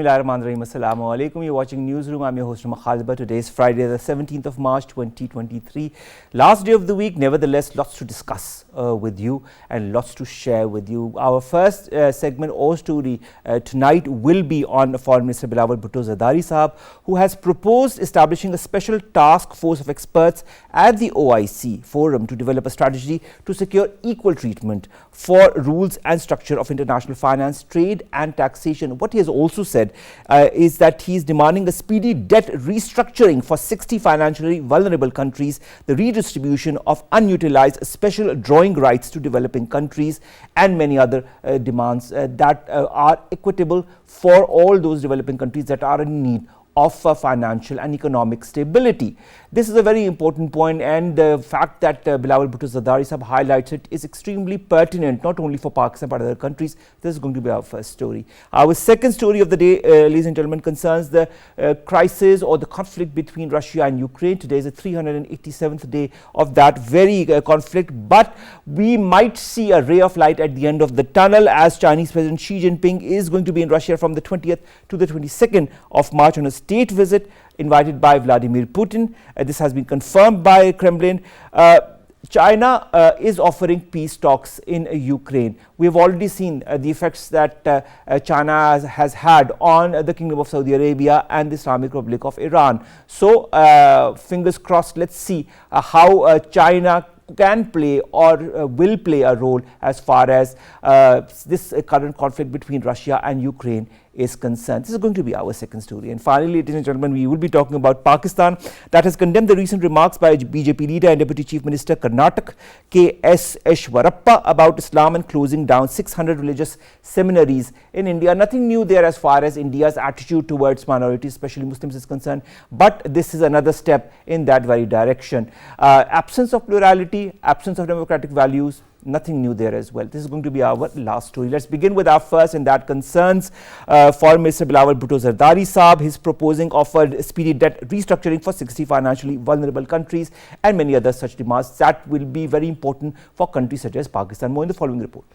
Bismillahirrahmanirrahim. Assalamu alaikum. You're watching Newsroom. I'm your host, Khalid. Today is Friday, the 17th of March, 2023. Last day of the week. Nevertheless, lots to discuss with you and lots to share with you. Our first segment or story tonight will be on Foreign Minister Bilawal Bhutto Zardari Sahab, who has proposed establishing a special task force of experts at the OIC forum to develop a strategy to secure equal treatment for rules and structure of international finance, trade and taxation. What he has also said is that he is demanding a speedy debt restructuring for 60 financially vulnerable countries, the redistribution of unutilized special drawing rights to developing countries, and many other demands that are equitable for all those developing countries that are in need of financial and economic stability. This is a very important point, and the fact that Bilawal Bhutto Zardari Sahab highlights it is extremely pertinent, not only for Pakistan but other countries. This is going to be our first story. Our second story of the day, ladies and gentlemen, concerns the crisis or the conflict between Russia and Ukraine. Today is the 387th day of that very conflict, but we might see a ray of light at the end of the tunnel, as Chinese President Xi Jinping is going to be in Russia from the 20th to the 22nd of March on a state visit invited by Vladimir Putin. This has been confirmed by Kremlin. China is offering peace talks in Ukraine. We have already seen the effects that China has had on the Kingdom of Saudi Arabia and the Islamic Republic of Iran. So fingers crossed, let's see how China can play or will play a role as far as this current conflict between Russia and Ukraine is concerned. This is going to be our second story. And finally, ladies and gentlemen, we will be talking about Pakistan, that has condemned the recent remarks by BJP leader and Deputy Chief Minister Karnataka K.S. Eshwarappa about Islam and closing down 600 religious seminaries in India. Nothing new there as far as India's attitude towards minorities, especially Muslims, is concerned, but this is another step in that very direction. Absence of plurality, absence of democratic values, nothing new there as well. This is going to be our last story. Let's begin with our first, and that concerns Foreign Minister Bilawal Bhutto Zardari Sahab. He's proposing offered speedy debt restructuring for 60 financially vulnerable countries and many other such demands that will be very important for countries such as Pakistan. More in the following report.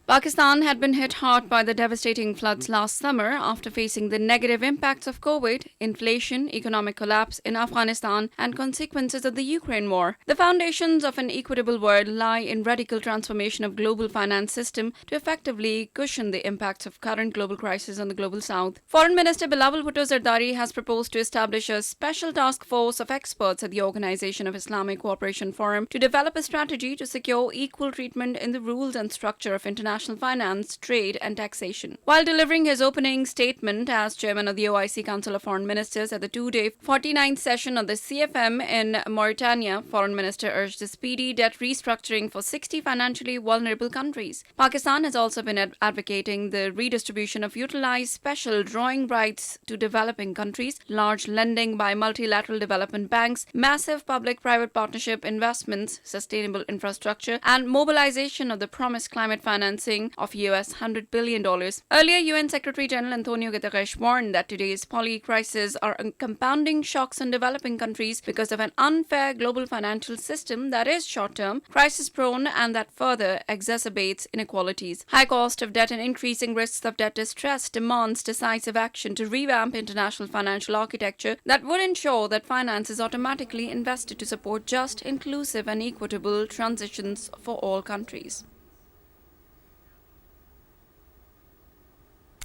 Pakistan had been hit hard by the devastating floods last summer after facing the negative impacts of COVID, inflation, economic collapse in Afghanistan, and consequences of the Ukraine war. The foundations of an equitable world lie in radical transformation of global finance system to effectively cushion the impacts of current global crisis on the global south. Foreign Minister Bilawal Bhutto Zardari has proposed to establish a special task force of experts at the Organization of Islamic Cooperation Forum to develop a strategy to secure equal treatment in the rules and structure of international finance, trade and taxation. While delivering his opening statement as chairman of the OIC Council of Foreign Ministers at the two-day 49th session of the CFM in Mauritania, Foreign Minister urged the speedy debt restructuring for 60 financially vulnerable countries. Pakistan has also been advocating the redistribution of utilized special drawing rights to developing countries, large lending by multilateral development banks, massive public-private partnership investments, sustainable infrastructure, and mobilization of the promised climate financing of US $100 billion. Earlier, UN Secretary General Antonio Guterres warned that today's poly-crises are compounding shocks in developing countries because of an unfair global financial system that is short-term, crisis-prone, and that further exacerbates inequalities. High cost of debt and increasing risks of debt distress demands decisive action to revamp international financial architecture that would ensure that finance is automatically invested to support just, inclusive, and equitable transitions for all countries.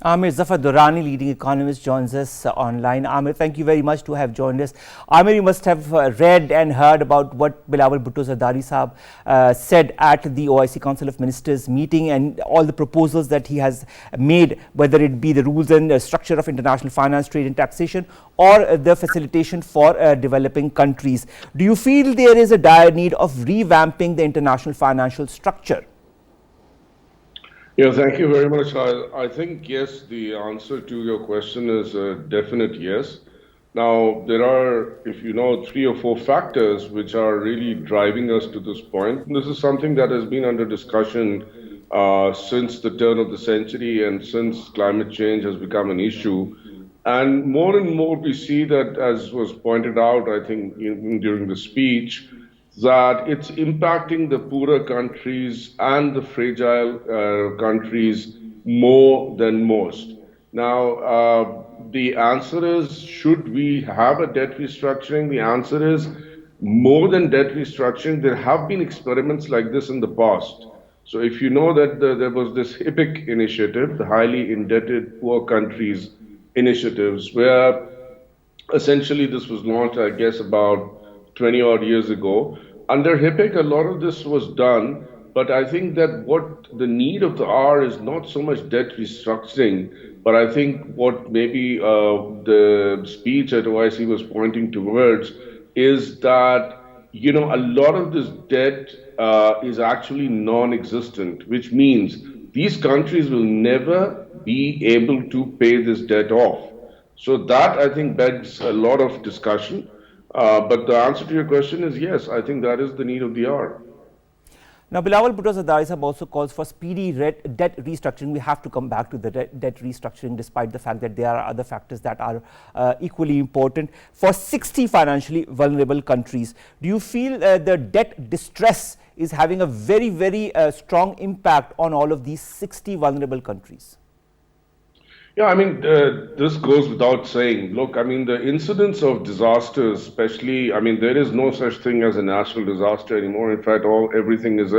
Amir, Zafar, Durrani, leading economist, joins us online. Amir, thank you very much to have joined us. Amir, you must have read and heard about what Bilawal Bhutto Zardari Sahab said at the OIC Council of Ministers meeting and all the proposals that he has made, whether it be the rules and structure of international finance, trade and taxation, or the facilitation for developing countries. Do you feel there is a dire need of revamping the international financial structure? Yeah, thank you very much. I think, yes, the answer to your question is a definite yes. Now, there are, if you know, 3 or 4 factors which are really driving us to this point. And this is something that has been under discussion since the turn of the century and since climate change has become an issue. And more we see that, as was pointed out, I think, during the speech, that it's impacting the poorer countries and the fragile countries more than most. Now, the answer is, should we have a debt restructuring? The answer is more than debt restructuring. There have been experiments like this in the past. So if you know that there was this HIPIC initiative, the highly indebted poor countries initiatives, where essentially this was launched, I guess, about 20 odd years ago. Under HIPIC, a lot of this was done, but I think that what the need of the hour is not so much debt restructuring, but I think what maybe the speech at OIC was pointing towards is that, you know, a lot of this debt is actually non-existent, which means these countries will never be able to pay this debt off. So that, I think, begs a lot of discussion. But the answer to your question is yes, I think that is the need of the hour. Now, Bilawal Bhutto Zardari Sahab also calls for speedy debt restructuring. We have to come back to the debt restructuring, despite the fact that there are other factors that are equally important. For 60 financially vulnerable countries, do you feel the debt distress is having a very, very strong impact on all of these 60 vulnerable countries? Yeah, I mean, this goes without saying. Look, I mean, the incidence of disasters, especially, I mean, there is no such thing as a natural disaster anymore. In fact, everything is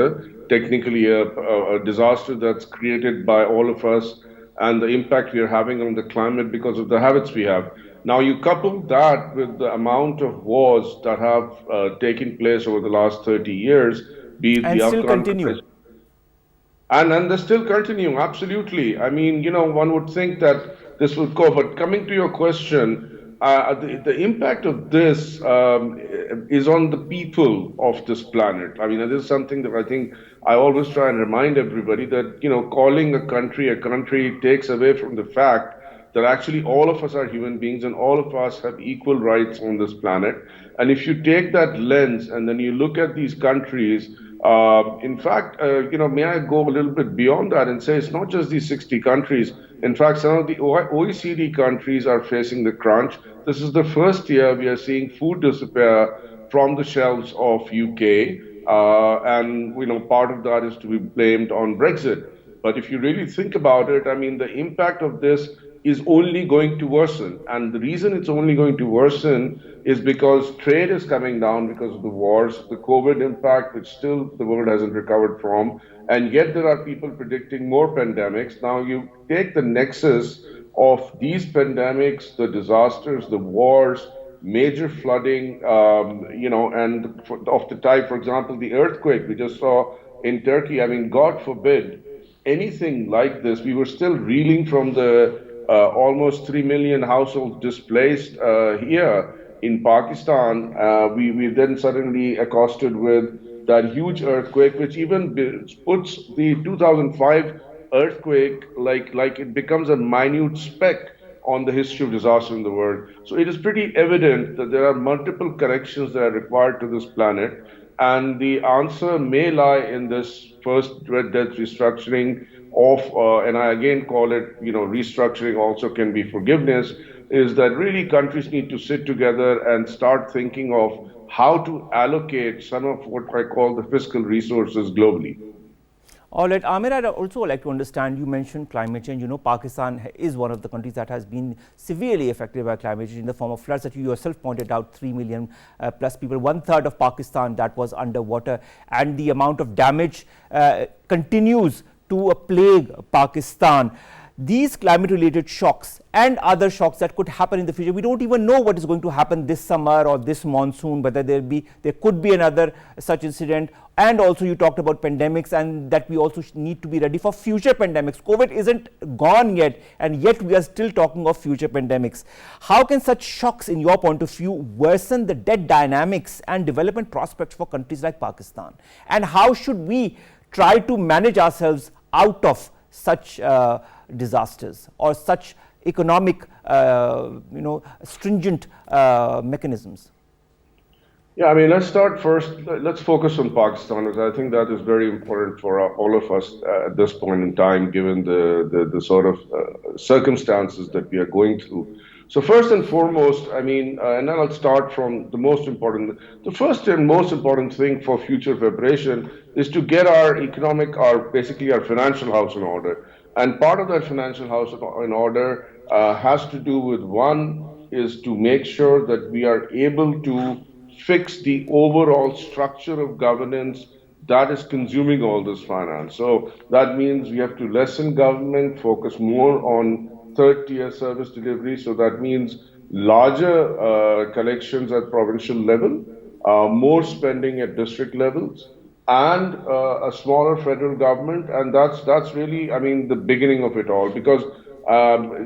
technically a disaster that's created by all of us and the impact we are having on the climate because of the habits we have. Now, you couple that with the amount of wars that have taken place over the last 30 years, be it and the still Afghan continue. And they still continue, absolutely. I mean, you know, one would think that this would go, but coming to your question, the impact of this is on the people of this planet. I mean, this is something that I think I always try and remind everybody that, you know, calling a country takes away from the fact that actually all of us are human beings and all of us have equal rights on this planet. And if you take that lens and then you look at these countries, in fact, you know, may I go a little bit beyond that and say it's not just these 60 countries. In fact, some of the OECD countries are facing the crunch. This is the first year we are seeing food disappear from the shelves of UK, and you know, part of that is to be blamed on Brexit. But if you really think about it, I mean, the impact of this is only going to worsen. And the reason it's only going to worsen is because trade is coming down because of the wars, the COVID impact, which still the world hasn't recovered from. And yet there are people predicting more pandemics. Now you take the nexus of these pandemics, the disasters, the wars, major flooding, you know, and of the type, for example, the earthquake we just saw in Turkey. I mean, God forbid anything like this. We were still reeling from the almost 3 million households displaced here in Pakistan. We then suddenly accosted with that huge earthquake, which even puts the 2005 earthquake like it becomes a minute speck on the history of disaster in the world. So it is pretty evident that there are multiple corrections that are required to this planet. And the answer may lie in this first debt restructuring of, and I again call it, you know, restructuring also can be forgiveness, is that really countries need to sit together and start thinking of how to allocate some of what I call the fiscal resources globally. All right, Amir, I'd also like to understand, you mentioned climate change. You know, Pakistan is one of the countries that has been severely affected by climate change in the form of floods that you yourself pointed out, 3 million plus people, 1/3 of Pakistan that was underwater, and the amount of damage continues to plague Pakistan. These climate-related shocks and other shocks that could happen in the future, we don't even know what is going to happen this summer or this monsoon, whether there could be another such incident. And also you talked about pandemics and that we also need to be ready for future pandemics. COVID isn't gone yet, and yet we are still talking of future pandemics. How can such shocks, in your point of view, worsen the debt dynamics and development prospects for countries like Pakistan? And how should we try to manage ourselves out of such disasters or such economic, stringent mechanisms? Yeah, I mean, let's start first. Let's focus on Pakistan, because I think that is very important for all of us at this point in time, given the sort of circumstances that we are going through. So first and foremost, I mean, and then I'll start from the most important. The first and most important thing for future preparation is to get our economic, basically our financial house in order. And part of that financial house in order has to do with one is to make sure that we are able to fix the overall structure of governance that is consuming all this finance. So that means we have to lessen government, focus more on third tier service delivery. So that means larger collections at provincial level, more spending at district levels, and a smaller federal government, and that's really, I mean, the beginning of it all. Because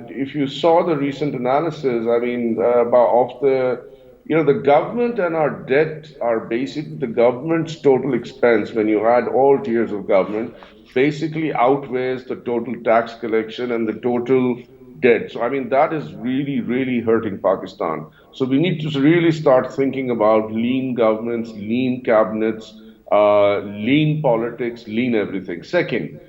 if you saw the recent analysis, I mean, about of the, you know, the government and our debt are basically the government's total expense when you add all tiers of government basically outweighs the total tax collection and the total dead. So, I mean, that is really, really hurting Pakistan. So, we need to really start thinking about lean governments, lean cabinets, lean politics, lean everything. Second,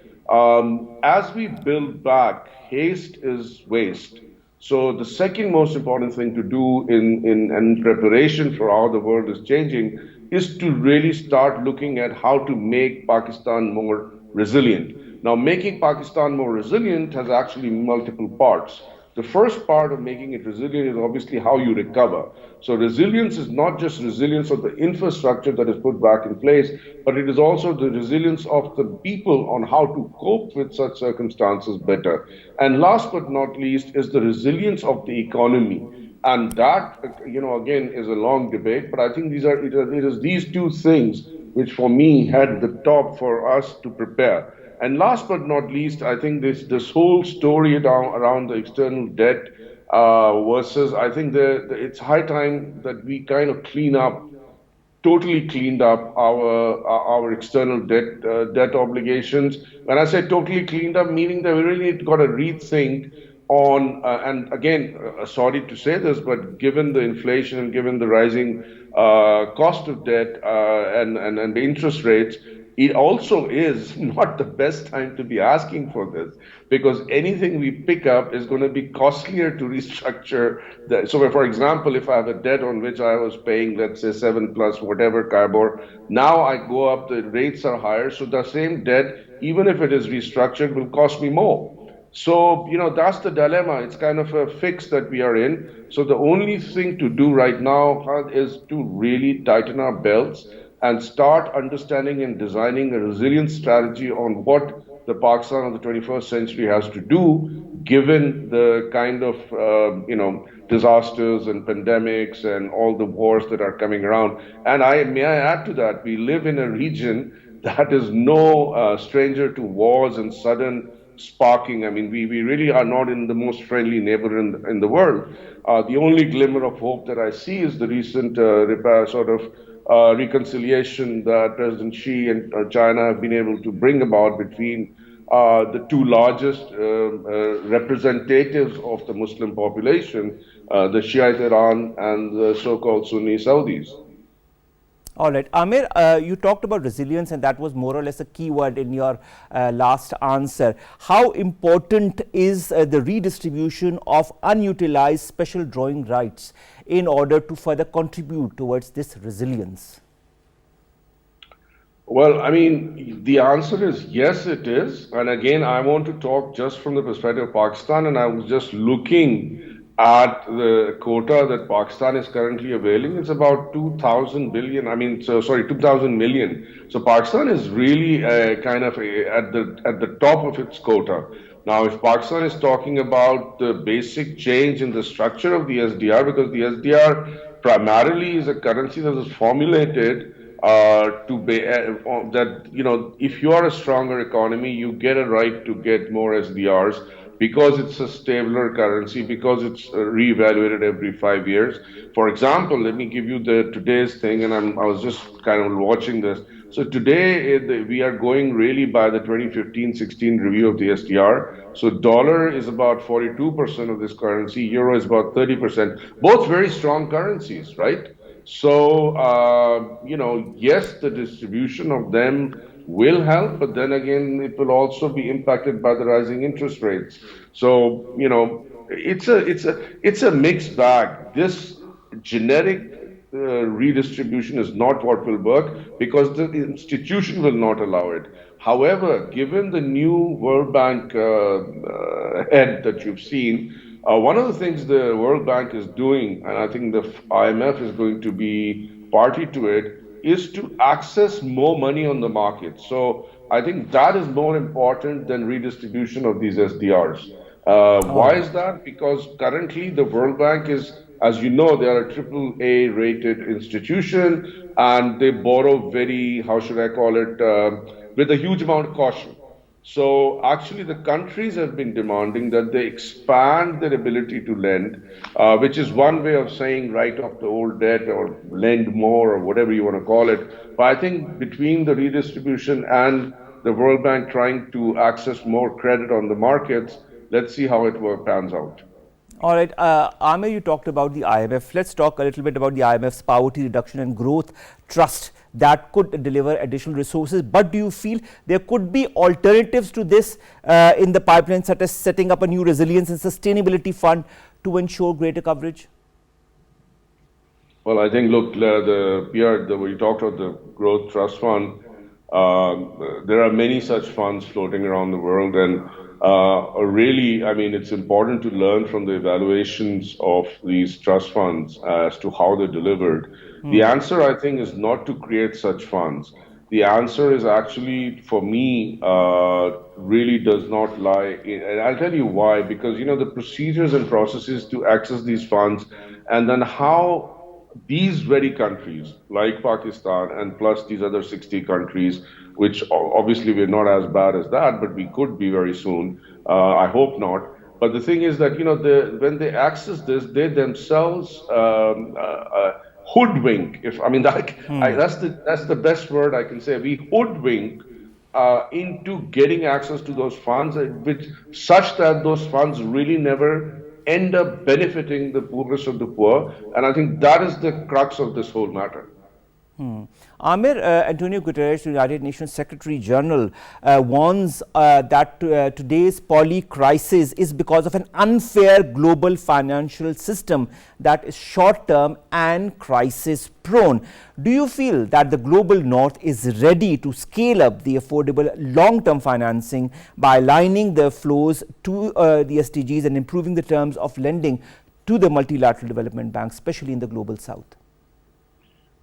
as we build back, haste is waste. So, the second most important thing to do in preparation for how the world is changing is to really start looking at how to make Pakistan more resilient. Now, making Pakistan more resilient has actually multiple parts. The first part of making it resilient is obviously how you recover. So, resilience is not just resilience of the infrastructure that is put back in place, but it is also the resilience of the people on how to cope with such circumstances better. And last but not least is the resilience of the economy. And that, you know, again, is a long debate, but I think it is these two things which for me had the top for us to prepare. And last but not least, I think this whole story around the external debt versus, I think it's high time that we kind of totally cleaned up our external debt obligations. When I say totally cleaned up, meaning that we really got to rethink on, and again, sorry to say this, but given the inflation and given the rising cost of debt and the interest rates, it also is not the best time to be asking for this, because anything we pick up is going to be costlier to restructure. So, for example, if I have a debt on which I was paying, let's say 7 plus whatever Kybor, now I go up, the rates are higher, so the same debt, even if it is restructured, will cost me more. So, you know, that's the dilemma. It's kind of a fix that we are in. So the only thing to do right now is to really tighten our belts and start understanding and designing a resilient strategy on what the Pakistan of the 21st century has to do, given the kind of, disasters and pandemics and all the wars that are coming around. And may I add to that, we live in a region that is no stranger to wars and sudden sparking. I mean, we really are not in the most friendly neighbor in the world. The only glimmer of hope that I see is the recent reconciliation that President Xi and China have been able to bring about between the two largest representatives of the Muslim population, the Shiite Iran and the so-called Sunni Saudis. All right, Amir, you talked about resilience, and that was more or less a key word in your last answer. How important is the redistribution of unutilized special drawing rights in order to further contribute towards this resilience? Well, I mean, the answer is yes, it is. And again, I want to talk just from the perspective of Pakistan, and I was just looking at the quota that Pakistan is currently availing. It's about 2,000 billion. 2,000 million. So Pakistan is really kind of at the top of its quota. Now, if Pakistan is talking about the basic change in the structure of the SDR, because the SDR primarily is a currency that was formulated to be that, you know, if you are a stronger economy, you get a right to get more SDRs, because it's a stabler currency, because it's reevaluated every 5 years. For example, let me give you today's thing, and I was just kind of watching this. So today we are going really by the 2015-16 review of the SDR. So dollar is about 42% of this currency, euro is about 30%. Both very strong currencies, right? So yes, the distribution of them will help, but then again, it will also be impacted by the rising interest rates. So, you know, it's a mixed bag. This generic redistribution is not what will work, because the institution will not allow it. However, given the new World Bank head that you've seen, one of the things the World Bank is doing, and I think the IMF is going to be party to it, is to access more money on the market. So I think that is more important than redistribution of these SDRs. All Why right. is that? Because currently the World Bank is, as you know, they are a triple A rated institution and they borrow very, how should I call it, with a huge amount of caution. So actually, the countries have been demanding that they expand their ability to lend, which is one way of saying write off the old debt or lend more or whatever you want to call it. But I think between the redistribution and the World Bank trying to access more credit on the markets, let's see how it pans out. All right, Amir, you talked about the IMF. Let's talk a little bit about the IMF's Poverty Reduction and Growth Trust that could deliver additional resources. But do you feel there could be alternatives to this in the pipeline, such as setting up a new resilience and sustainability fund to ensure greater coverage? Well, I think, look, we talked about the Growth Trust Fund. There are many such funds floating around the world, and really, I mean, it's important to learn from the evaluations of these trust funds as to how they're delivered. The answer, I think, is not to create such funds. The answer is actually, for me, really does not lie in, and I'll tell you why, because, you know, the procedures and processes to access these funds, and then how these very countries like Pakistan and plus these other 60 countries, which obviously we're not as bad as that, but we could be very soon. I hope not. But the thing is that, you know, when they access this, they themselves hoodwink. If I mean, that's the best word I can say. We hoodwink into getting access to those funds, which such that those funds really never end up benefiting the poorest of the poor. And I think that is the crux of this whole matter. Amir, Antonio Guterres, United Nations Secretary General, warns that today's poly crisis is because of an unfair global financial system that is short-term and crisis-prone. Do you feel that the global north is ready to scale up the affordable long-term financing by aligning the flows to the SDGs and improving the terms of lending to the multilateral development banks, especially in the global south?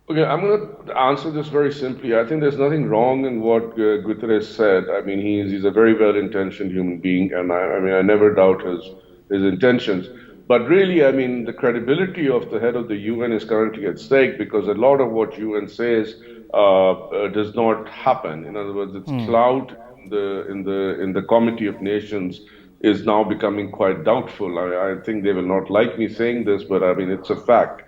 Okay, I'm going to answer this very simply. I think there's nothing wrong in what Guterres said. I mean, he's a very well-intentioned human being, and I mean, I never doubt his intentions. But really, I mean, the credibility of the head of the UN is currently at stake because a lot of what UN says does not happen. In other words, its clout in the Committee of Nations is now becoming quite doubtful. I think they will not like me saying this, but I mean, it's a fact.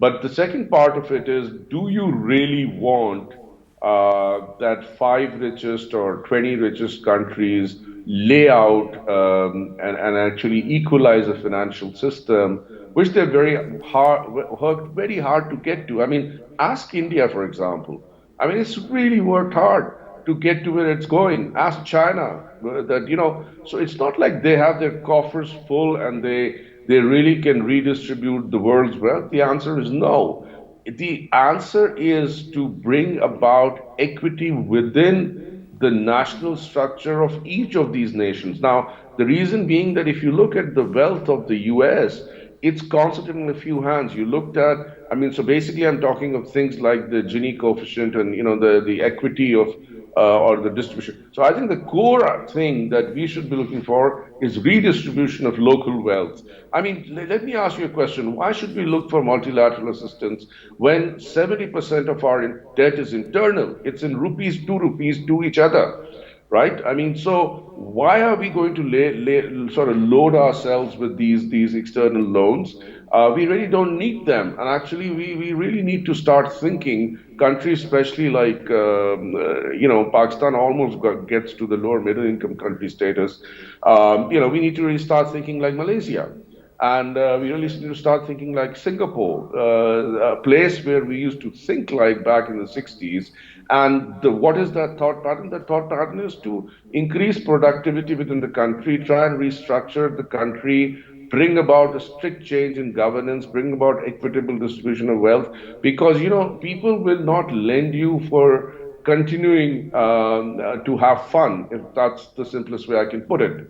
But the second part of it is, do you really want that 5 richest or 20 richest countries lay out and actually equalize a financial system, which they're worked very hard to get to? I mean, ask India, for example. I mean, it's really worked hard to get to where it's going. Ask China. That, you know, so it's not like they have their coffers full and they really can redistribute the world's wealth? The answer is no. The answer is to bring about equity within the national structure of each of these nations. Now, the reason being that if you look at the wealth of the US, it's concentrated in a few hands. You looked at, I mean, so basically I'm talking of things like the Gini coefficient and, you know, the equity of or the distribution. So I think the core thing that we should be looking for is redistribution of local wealth. I mean, let me ask you a question. Why should we look for multilateral assistance when 70% of our debt is internal? It's in rupees to each other, right? I mean, so why are we going to sort of load ourselves with these external loans? We really don't need them. And actually, we really need to start thinking, countries, especially like, you know, Pakistan almost gets to the lower middle income country status. You know, we need to really start thinking like Malaysia. And we really need to start thinking like Singapore, a place where we used to think like back in the 60s. And what is that thought pattern? That thought pattern is to increase productivity within the country, try and restructure the country, bring about a strict change in governance, bring about equitable distribution of wealth. Because, you know, people will not lend you for continuing to have fun, if that's the simplest way I can put it.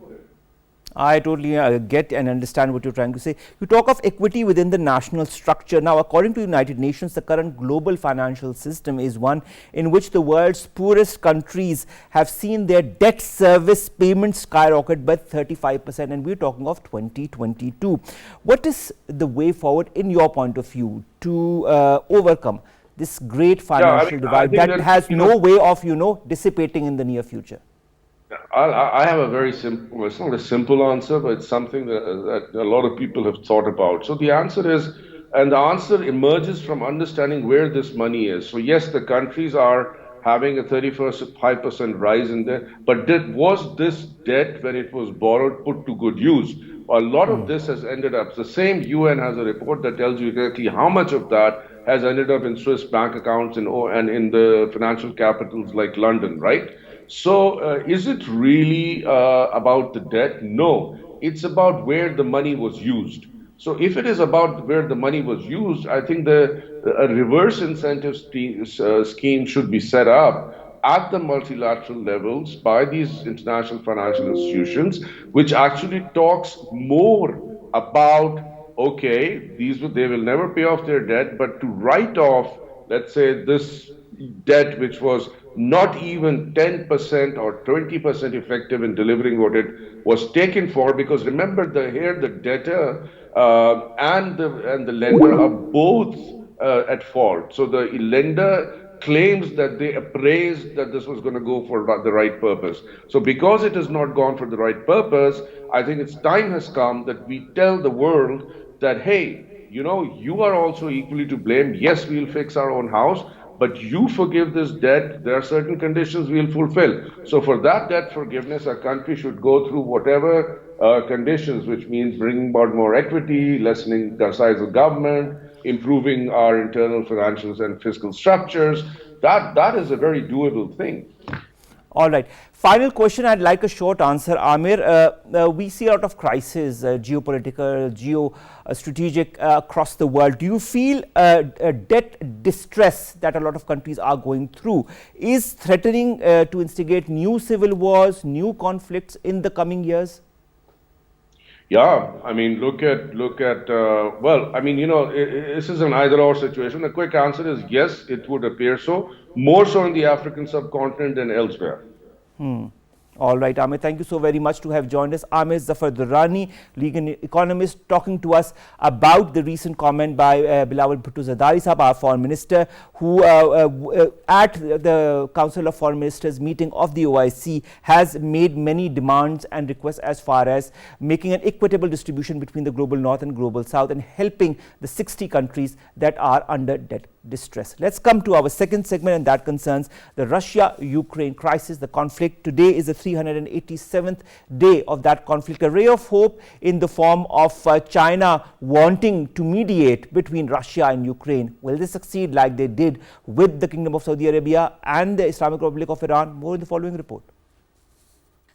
I totally get and understand what you're trying to say. You talk of equity within the national structure. Now, according to United Nations, the current global financial system is one in which the world's poorest countries have seen their debt service payments skyrocket by 35%, and we're talking of 2022. What is the way forward, in your point of view, to overcome this great financial divide that has no way of, dissipating in the near future? I have a very simple, it's not a simple answer, but it's something that a lot of people have thought about. So the answer is, and the answer emerges from understanding where this money is. So yes, the countries are having a 35% rise in there, but was this debt, when it was borrowed, put to good use? A lot of this has ended up, the same UN has a report that tells you exactly how much of that has ended up in Swiss bank accounts and in the financial capitals like London, right? So is it really about the debt? No, it's about where the money was used. So if it is about where the money was used, I think a reverse incentive scheme should be set up at the multilateral levels by these international financial institutions, which actually talks more about, okay, they will never pay off their debt, but to write off, let's say, this debt which was not even 10% or 20% effective in delivering what it was taken for, because remember, here the debtor and the lender are both at fault. So the lender claims that they appraised that this was going to go for the right purpose. So because it has not gone for the right purpose, I think its time has come that we tell the world that, hey, you are also equally to blame. Yes, we'll fix our own house, but you forgive this debt, there are certain conditions we'll fulfill. So for that debt forgiveness, a country should go through whatever conditions, which means bringing about more equity, lessening the size of government, improving our internal financial and fiscal structures. That is a very doable thing. All right. Final question. I'd like a short answer. Amir, we see a lot of crisis, geopolitical, geostrategic across the world. Do you feel debt distress that a lot of countries are going through is threatening to instigate new civil wars, new conflicts in the coming years? Yeah, I mean, look at, well, I mean, this is an either-or situation. The quick answer is yes, it would appear so, more so in the African subcontinent than elsewhere. All right, Amir, thank you so very much to have joined us. Amir Zafar Durrani, legal economist, talking to us about the recent comment by Bilawal Bhutto Zardari Sahab, our foreign minister, who at the Council of Foreign Ministers meeting of the OIC has made many demands and requests as far as making an equitable distribution between the global north and global south and helping the 60 countries that are under debt distress. Let's come to our second segment, and that concerns the Russia-Ukraine crisis, the conflict. Today is the 387th day of that conflict. A ray of hope in the form of China wanting to mediate between Russia and Ukraine. Will they succeed like they did with the Kingdom of Saudi Arabia and the Islamic Republic of Iran? More in the following report.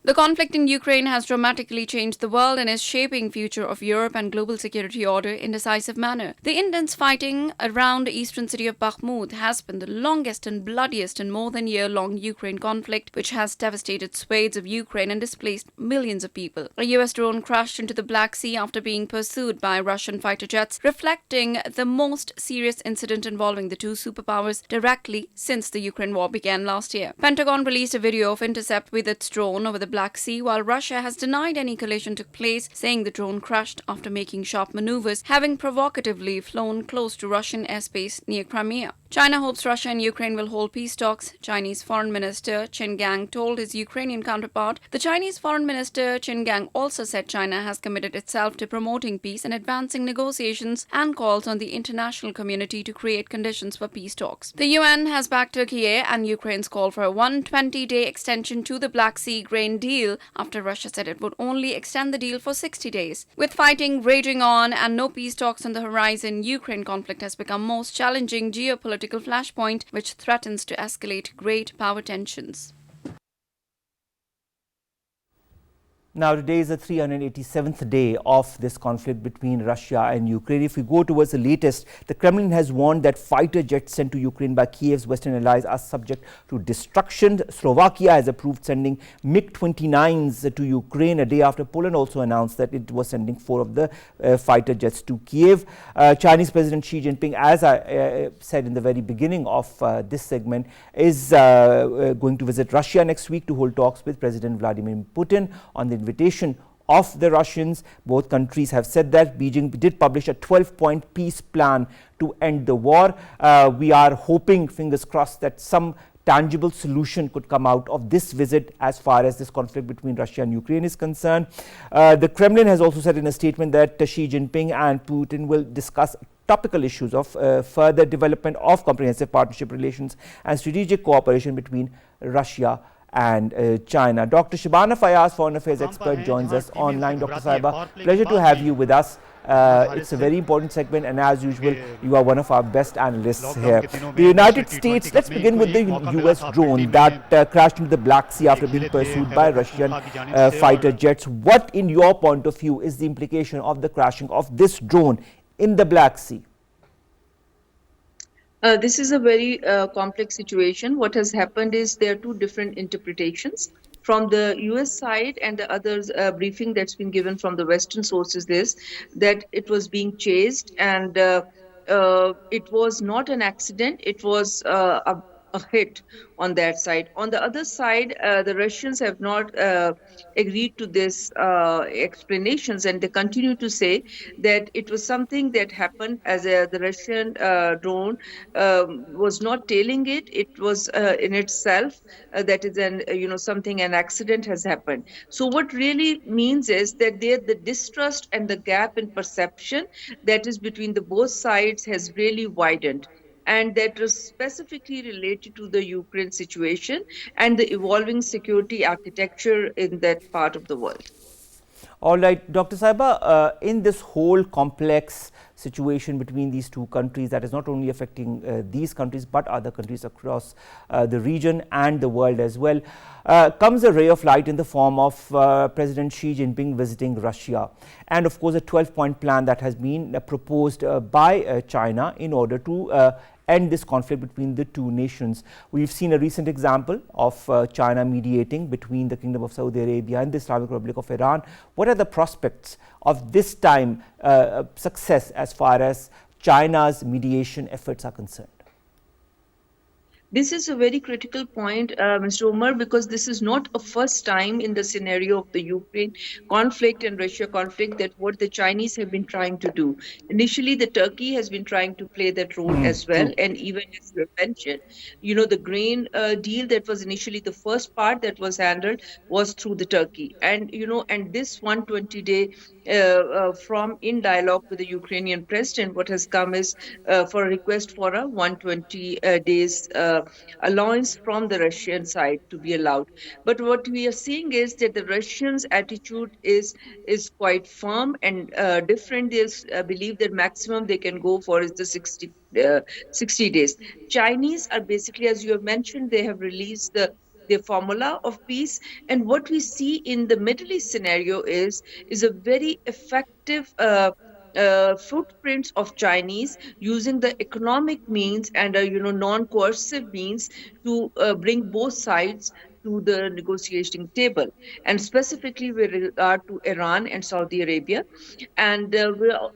The conflict in Ukraine has dramatically changed the world and is shaping future of Europe and global security order in decisive manner. The intense fighting around the eastern city of Bakhmut has been the longest and bloodiest and more than year-long Ukraine conflict, which has devastated swathes of Ukraine and displaced millions of people. A US drone crashed into the Black Sea after being pursued by Russian fighter jets, reflecting the most serious incident involving the two superpowers directly since the Ukraine war began last year. Pentagon released a video of intercept with its drone over the Black Sea, while Russia has denied any collision took place, saying the drone crashed after making sharp maneuvers, having provocatively flown close to Russian airspace near Crimea. China hopes Russia and Ukraine will hold peace talks, Chinese Foreign Minister Qin Gang told his Ukrainian counterpart. The Chinese Foreign Minister Qin Gang also said China has committed itself to promoting peace and advancing negotiations and calls on the international community to create conditions for peace talks. The UN has backed Turkey and Ukraine's call for a 120-day extension to the Black Sea grain deal after Russia said it would only extend the deal for 60 days. With fighting raging on and no peace talks on the horizon, Ukraine conflict has become most challenging geopolitical flashpoint which threatens to escalate great power tensions. Now, today is the 387th day of this conflict between Russia and Ukraine. If we go towards the latest, the Kremlin has warned that fighter jets sent to Ukraine by Kiev's Western allies are subject to destruction. Slovakia has approved sending MiG-29s to Ukraine a day after Poland also announced that it was sending 4 of the fighter jets to Kiev. Chinese President Xi Jinping, as I said in the very beginning of this segment, is going to visit Russia next week to hold talks with President Vladimir Putin on the invitation of the Russians. Both countries have said that. Beijing did publish a 12-point peace plan to end the war. We are hoping, fingers crossed, that some tangible solution could come out of this visit as far as this conflict between Russia and Ukraine is concerned. The Kremlin has also said in a statement that Xi Jinping and Putin will discuss topical issues of further development of comprehensive partnership relations and strategic cooperation between Russia and China. Dr. Shabana, Fayyaz, foreign affairs expert, joins us online. Dr. Saiba, pleasure to have you with us. It's a very important segment, and as usual, you are one of our best analysts here. The United States, let's begin with the US drone that crashed into the Black Sea after being pursued by Russian fighter jets. What, in your point of view, is the implication of the crashing of this drone in the Black Sea? This is a very complex situation. What has happened is there are two different interpretations. From the US side and the others briefing that's been given from the Western sources is that it was being chased and it was not an accident, it was a hit on that side. On the other side, the Russians have not agreed to this explanations, and they continue to say that it was something that happened as the Russian drone was not tailing it. It was in itself that is an accident has happened. So what really means is that the distrust and the gap in perception that is between the both sides has really widened, and that was specifically related to the Ukraine situation and the evolving security architecture in that part of the world. All right, Dr. Saiba, in this whole complex situation between these two countries that is not only affecting these countries but other countries across the region and the world as well, comes a ray of light in the form of President Xi Jinping visiting Russia, and of course a 12-point plan that has been proposed by China in order to end this conflict between the two nations. We've seen a recent example of China mediating between the Kingdom of Saudi Arabia and the Islamic Republic of Iran. What are the prospects of this time success as far as China's mediation efforts are concerned? This is a very critical point, Mr. Omar, because this is not a first time in the scenario of the Ukraine conflict and Russia conflict that what the Chinese have been trying to do. Initially, the Turkey has been trying to play that role as well. And even as you mentioned, the grain deal that was initially the first part that was handled was through the Turkey. And, and this 120-day from in dialogue with the Ukrainian president, what has come is for a request for a 120 days allowance from the Russian side to be allowed. But what we are seeing is that the Russians' attitude is quite firm and different. They believe that maximum they can go for is the 60 days. Chinese are basically, as you have mentioned, they have released the formula of peace. And what we see in the Middle East scenario is a very effective footprints of Chinese using the economic means and non-coercive means to bring both sides to the negotiating table, and specifically with regard to Iran and Saudi Arabia. And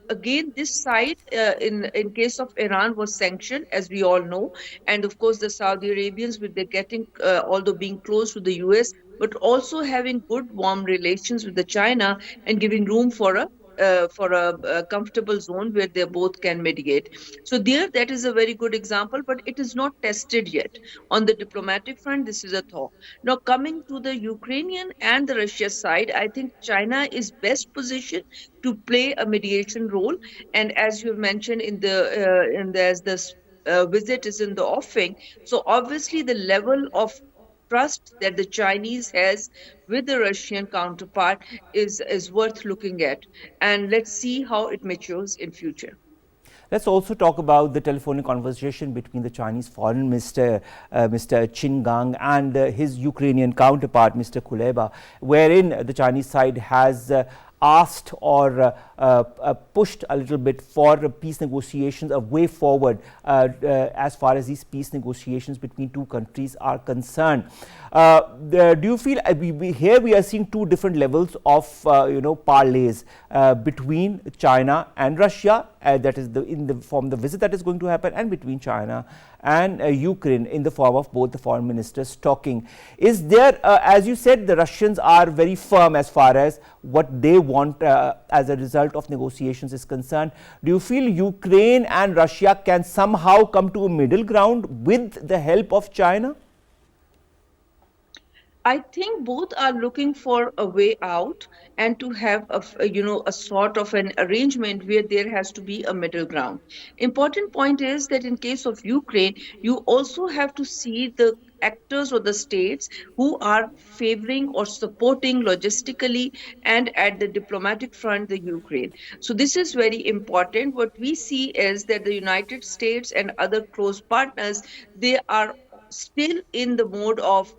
again, this side, in case of Iran, was sanctioned, as we all know. And of course, the Saudi Arabians, with their getting, although being close to the US, but also having good, warm relations with the China and giving room for a comfortable zone where they both can mediate. So there, that is a very good example, but it is not tested yet. On the diplomatic front, this is a thought. Now, coming to the Ukrainian and the Russia side, I think China is best positioned to play a mediation role. And as you mentioned as this visit is in the offing, so obviously the level of trust that the Chinese has with the Russian counterpart is worth looking at. And let's see how it matures in future. Let's also talk about the telephonic conversation between the Chinese Foreign Minister, Mr. Qin Gang, and his Ukrainian counterpart, Mr. Kuleba, wherein the Chinese side has asked or pushed a little bit for peace negotiations, a way forward as far as these peace negotiations between two countries are concerned. Do you feel here we are seeing two different levels of parlays between China and Russia, that is from the visit that is going to happen, and between China and Ukraine in the form of both the foreign ministers talking? Is there, as you said, the Russians are very firm as far as what they want as a result of negotiations is concerned. Do you feel Ukraine and Russia can somehow come to a middle ground with the help of China? I think both are looking for a way out and to have a sort of an arrangement where there has to be a middle ground. Important point is that in case of Ukraine, you also have to see the actors or the states who are favoring or supporting logistically and at the diplomatic front the Ukraine. So this is very important. What we see is that the United States and other close partners, they are still in the mode of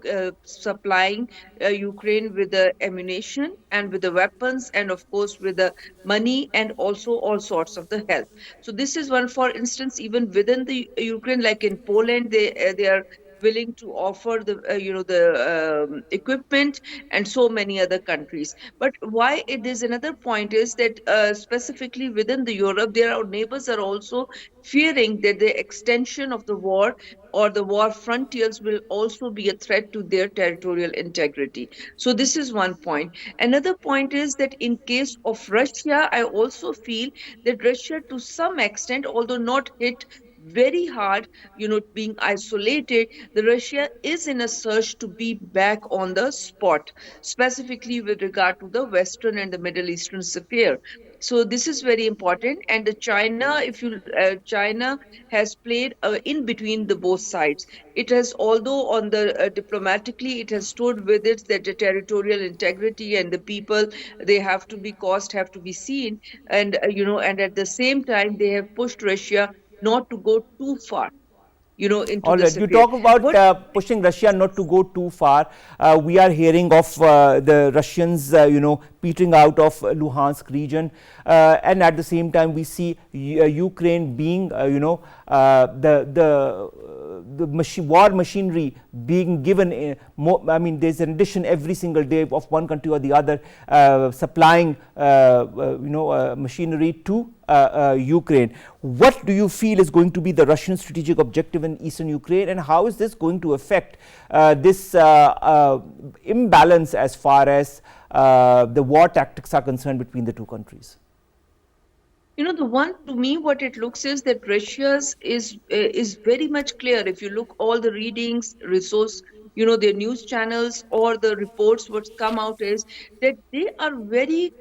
supplying Ukraine with the ammunition and with the weapons and of course with the money and also all sorts of the help. So this is one, for instance, even within the Ukraine, like in Poland, they are willing to offer the equipment, and so many other countries. But why it is another point is that specifically within the Europe, their neighbors are also fearing that the extension of the war or the war frontiers will also be a threat to their territorial integrity. So this is one point. Another point is that in case of Russia, I also feel that Russia to some extent, although not hit very hard, being isolated, the Russia is in a search to be back on the spot, specifically with regard to the Western and the Middle Eastern sphere. So this is very important. And the China, China has played in between the both sides. It has, although on the diplomatically, it has stood with it that the territorial integrity and the people, they have to be cost, have to be seen, and and at the same time they have pushed Russia not to go too far, into all the right, you sphere. talk about pushing Russia not to go too far. We are hearing of the Russians, petering out of Luhansk region, and at the same time we see Ukraine being, the war machinery being given. There's an addition every single day of one country or the other supplying, machinery to Ukraine. What do you feel is going to be the Russian strategic objective in eastern Ukraine, and how is this going to affect this imbalance as far as the war tactics are concerned between the two countries? The one, to me, what it looks is that Russia's is very much clear. If you look all the readings, resource, their news channels or the reports, what's come out is that they are very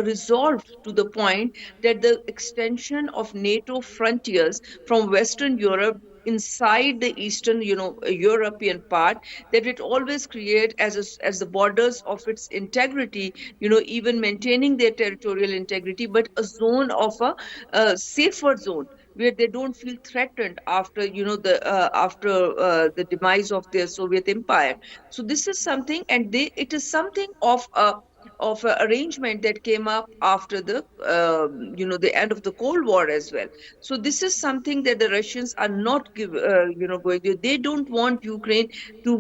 resolved to the point that the extension of NATO frontiers from Western Europe inside the eastern European part, that it always create as the borders of its integrity, even maintaining their territorial integrity, but a zone of a safer zone where they don't feel threatened after the demise of their Soviet empire. So this is something, and it is something of a arrangement that came up after the end of the Cold War as well. So this is something that the Russians are not going to. They don't want Ukraine to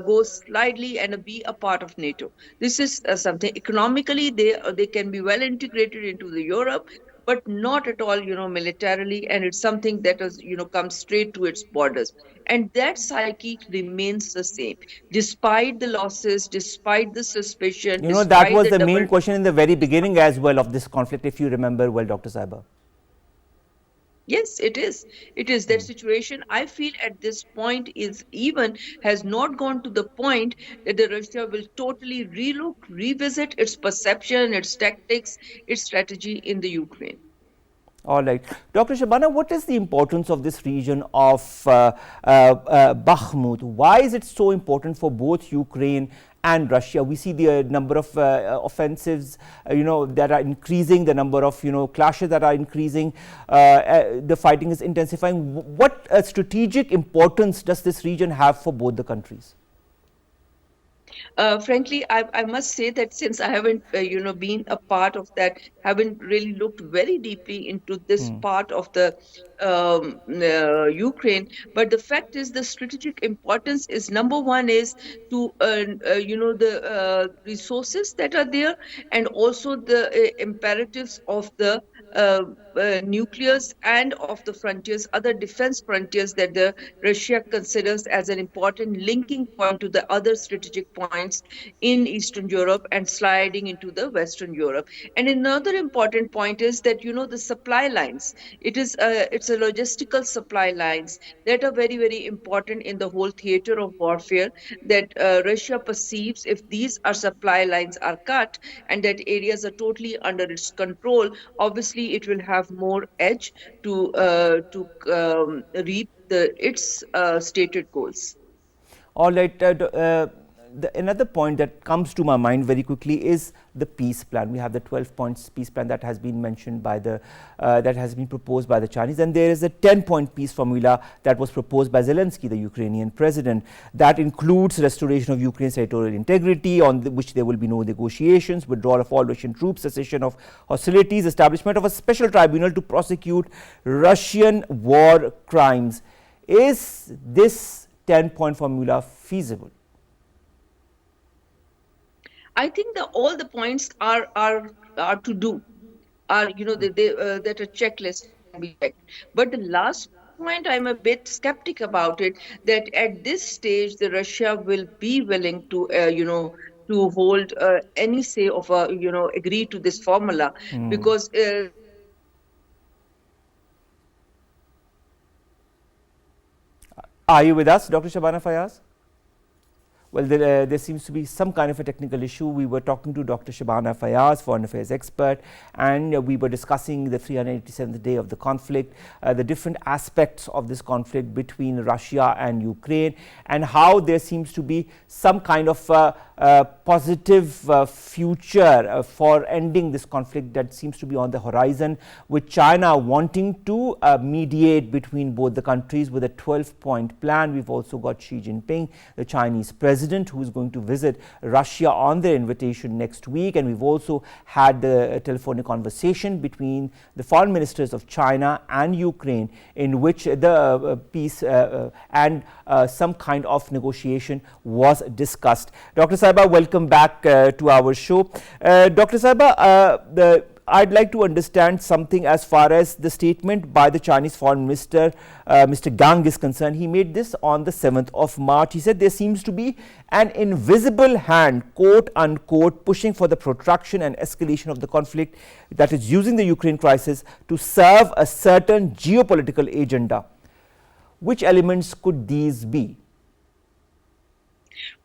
go slightly and be a part of NATO. This is something economically they can be well integrated into the Europe, but not at all, militarily, and it's something that has, come straight to its borders. And that psyche remains the same, despite the losses, despite the suspicion. That was the main question in the very beginning as well of this conflict, if you remember well, Dr. Saiba. Yes, it is. It is that situation. I feel at this point has not gone to the point that the Russia will totally revisit its perception, its tactics, its strategy in the Ukraine. All right. Dr. Shabana, what is the importance of this region of Bakhmut? Why is it so important for both Ukraine and Russia. We see the number of offensives, that are increasing, the number of, clashes that are increasing, the fighting is intensifying. What strategic importance does this region have for both the countries? Frankly, I must say that since I haven't, been a part of that, haven't really looked very deeply into this part of the Ukraine. But the fact is, the strategic importance is number one is to, the resources that are there, and also the imperatives of the nucleus and of the frontiers, other defense frontiers that the Russia considers as an important linking point to the other strategic points in Eastern Europe and sliding into the Western Europe. And another important point is that the supply lines. It's a logistical supply lines that are very, very important in the whole theater of warfare. That Russia perceives if these are supply lines are cut and that areas are totally under its control, obviously it will have more edge to reap its stated goals. All right. Another point that comes to my mind very quickly is the peace plan. We have the 12 points peace plan that has been mentioned by the that has been proposed by the Chinese, and there is a 10-point peace formula that was proposed by Zelensky, the Ukrainian president, that includes restoration of Ukraine's territorial integrity, on which there will be no negotiations, withdrawal of all Russian troops, cessation of hostilities, establishment of a special tribunal to prosecute Russian war crimes. Is this 10-point formula feasible? I think all the points are to do, that a checklist can be checked. But the last point, I'm a bit skeptic about it, that at this stage the Russia will be willing to to hold any say of agree to this formula, because are you with us, Dr. Shabana Fayyaz? Well, there seems to be some kind of a technical issue. We were talking to Dr. Shabana Fayyaz, foreign affairs expert, and we were discussing the 387th day of the conflict, the different aspects of this conflict between Russia and Ukraine, and how there seems to be some kind of positive future for ending this conflict that seems to be on the horizon, with China wanting to mediate between both the countries with a 12-point plan. We've also got Xi Jinping, the Chinese president, who is going to visit Russia on their invitation next week, and we've also had a telephonic conversation between the foreign ministers of China and Ukraine, in which the peace and some kind of negotiation was discussed. Dr. Saiba, welcome back to our show. Dr. Saiba, I'd like to understand something as far as the statement by the Chinese Foreign Minister, Mr. Gang, is concerned. He made this on the 7th of March. He said there seems to be an invisible hand, quote unquote, pushing for the protraction and escalation of the conflict, that is using the Ukraine crisis to serve a certain geopolitical agenda. Which elements could these be?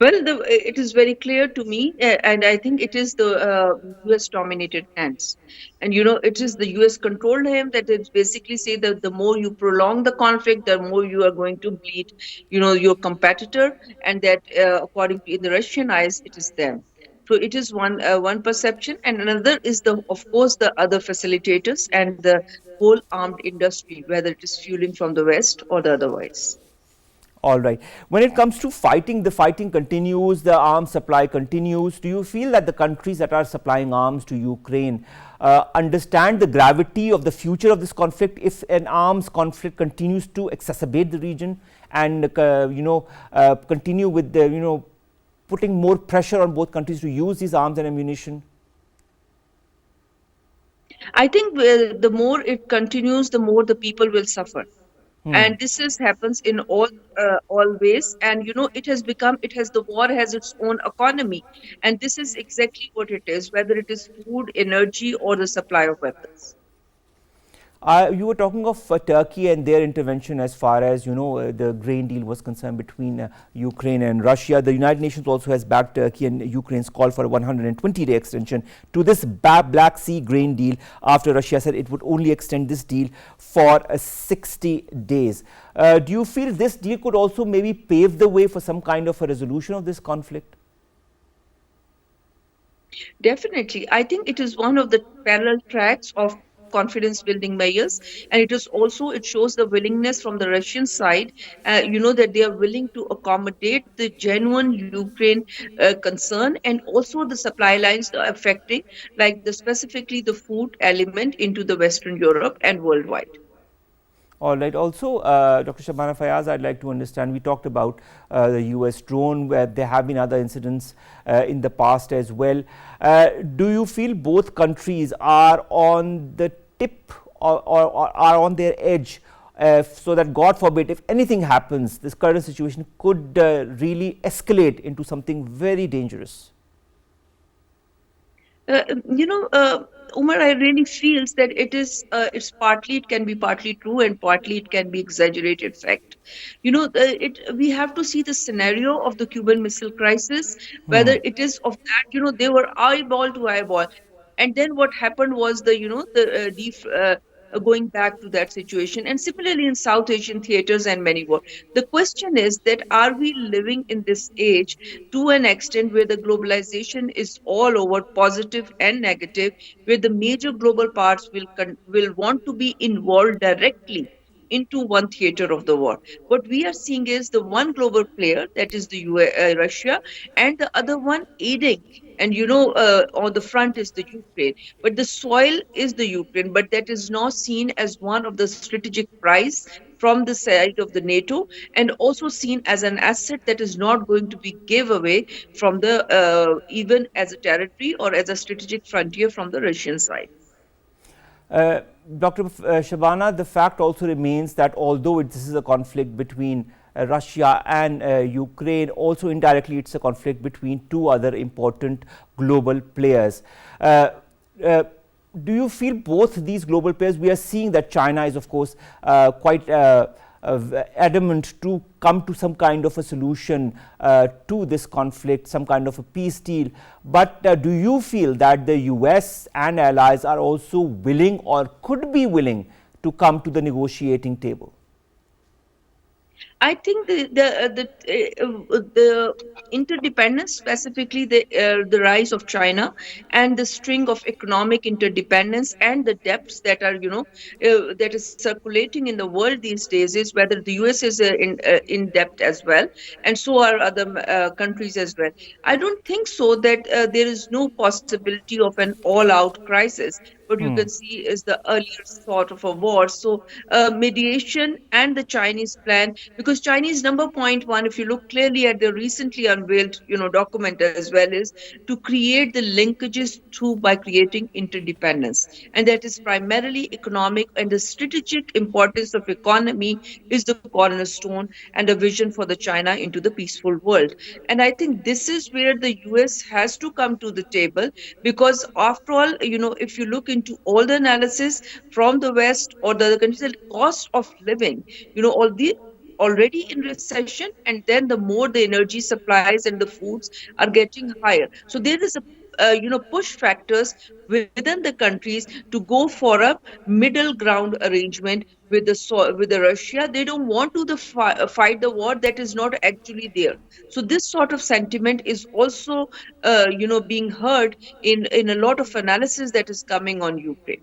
Well, it is very clear to me, and I think it is the US dominated hands. And, it is the US controlled hand that is basically say that the more you prolong the conflict, the more you are going to bleed, your competitor, and that according to in the Russian eyes, it is them. So it is one perception, and another is of course the other facilitators and the whole armed industry, whether it is fueling from the West or the otherwise. All right. When it comes to fighting, the fighting continues, the arms supply continues. Do you feel that the countries that are supplying arms to Ukraine understand the gravity of the future of this conflict if an arms conflict continues to exacerbate the region and, continue with the, putting more pressure on both countries to use these arms and ammunition? I think the more it continues, the more the people will suffer. And this happens in all ways, and the war has its own economy, and this is exactly what it is, whether it is food, energy, or the supply of weapons. You were talking of Turkey and their intervention as far as, the grain deal was concerned between Ukraine and Russia. The United Nations also has backed Turkey and Ukraine's call for a 120-day extension to this Black Sea grain deal, after Russia said it would only extend this deal for 60 days. Do you feel this deal could also maybe pave the way for some kind of a resolution of this conflict? Definitely. I think it is one of the parallel tracks of confidence building measures. And it shows the willingness from the Russian side, that they are willing to accommodate the genuine Ukraine concern, and also the supply lines are affecting, like specifically the food element into the Western Europe and worldwide. All right. Also, Dr. Shabana, Fayyaz, I'd like to understand, we talked about the US drone, where there have been other incidents in the past as well. Do you feel both countries are on the tip or are on their edge, so that, God forbid, if anything happens, this current situation could really escalate into something very dangerous? Uh, you know, Umar, I really feels that it can be partly true and partly it can be exaggerated fact. We have to see the scenario of the Cuban Missile Crisis, whether it is of that, they were eyeball to eyeball. And then what happened was going back to that situation. And similarly in South Asian theaters and many more. The question is that are we living in this age to an extent where the globalization is all over, positive and negative, where the major global powers will want to be involved directly into one theater of the war. What we are seeing is the one global player, that is Russia, and the other one aiding. And on the front is the Ukraine, but the soil is the Ukraine, but that is now seen as one of the strategic prize from the side of the NATO, and also seen as an asset that is not going to be give away from the even as a territory or as a strategic frontier from the Russian side. Dr. Shabana, the fact also remains that although this is a conflict between Russia and Ukraine, also indirectly it's a conflict between two other important global players. Do you feel both these global players, we are seeing that China is of course quite adamant to come to some kind of a solution to this conflict, some kind of a peace deal. But do you feel that the US and allies are also willing or could be willing to come to the negotiating table? I think the interdependence, specifically the rise of China and the string of economic interdependence and the debts that are that is circulating in the world these days, is whether the US is in debt as well, and so are other countries as well. I don't think so that there is no possibility of an all-out crisis. What you can see is the earlier sort of a war. So mediation and the Chinese plan, because Chinese number point one, if you look clearly at the recently unveiled document as well, is to create the linkages by creating interdependence, and that is primarily economic, and the strategic importance of economy is the cornerstone and a vision for the China into the peaceful world. And I think this is where the US has to come to the table, because after all, if you look into all the analysis from the West or the countries, the cost of living, already in recession, and then the more the energy supplies and the foods are getting higher. So there is a push factors within the countries to go for a middle ground arrangement with the Russia. They don't want to fight the war that is not actually there. So this sort of sentiment is also being heard in a lot of analysis that is coming on Ukraine.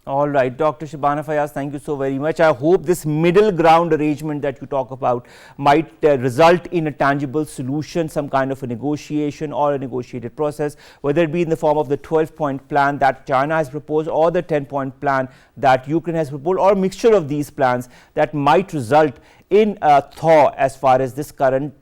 All right, Dr. Shabana, Fayyaz, thank you so very much. I hope this middle ground arrangement that you talk about might result in a tangible solution, some kind of a negotiation or a negotiated process, whether it be in the form of the 12-point plan that China has proposed, or the 10-point plan that Ukraine has proposed, or a mixture of these plans that might result in a thaw as far as this current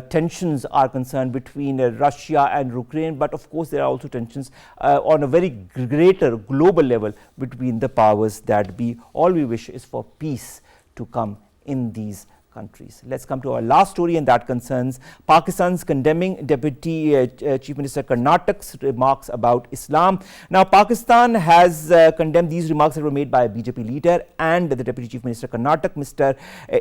tensions are concerned between Russia and Ukraine. But of course there are also tensions on a very greater global level between the powers that be. All we wish is for peace to come in these countries. Let's come to our last story, and that concerns Pakistan's condemning Deputy Chief Minister Karnataka's remarks about Islam. Now, Pakistan has condemned these remarks that were made by a BJP leader and the Deputy Chief Minister Karnataka, Mr.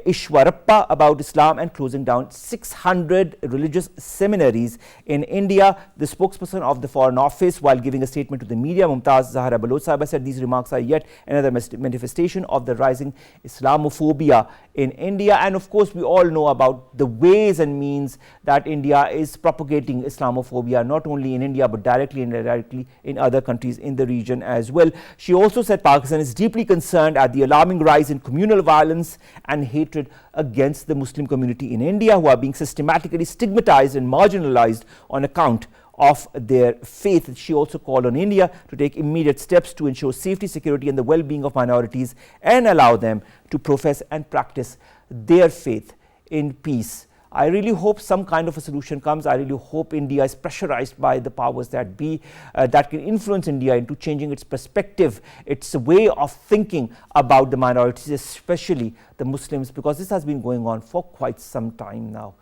Ishwarappa, about Islam and closing down 600 religious seminaries in India. The spokesperson of the Foreign Office, while giving a statement to the media, Mumtaz Zahra Balod Sahiba, said these remarks are yet another manifestation of the rising Islamophobia in India. And of of course, we all know about the ways and means that India is propagating Islamophobia, not only in India, but directly and indirectly in other countries in the region as well. She also said Pakistan is deeply concerned at the alarming rise in communal violence and hatred against the Muslim community in India, who are being systematically stigmatized and marginalized on account of their faith. She also called on India to take immediate steps to ensure safety, security and the well-being of minorities and allow them to profess and practice their faith in peace. I really hope some kind of a solution comes. I really hope India is pressurized by the powers that be, that can influence India into changing its perspective, its way of thinking about the minorities, especially the Muslims, because this has been going on for quite some time now.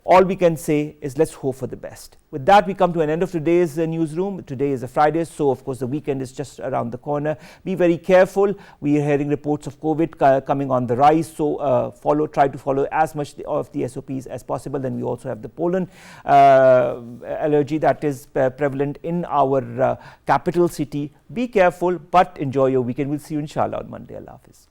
All we can say is let's hope for the best. With that, we come to an end of today's newsroom. Today is a Friday, so of course the weekend is just around the corner. Be very careful. We are hearing reports of COVID coming on the rise, so try to follow as much of the SOPs as possible. Then we also have the pollen allergy that is prevalent in our capital city. Be careful, but enjoy your weekend. We'll see you inshallah on Monday. Allah Hafiz.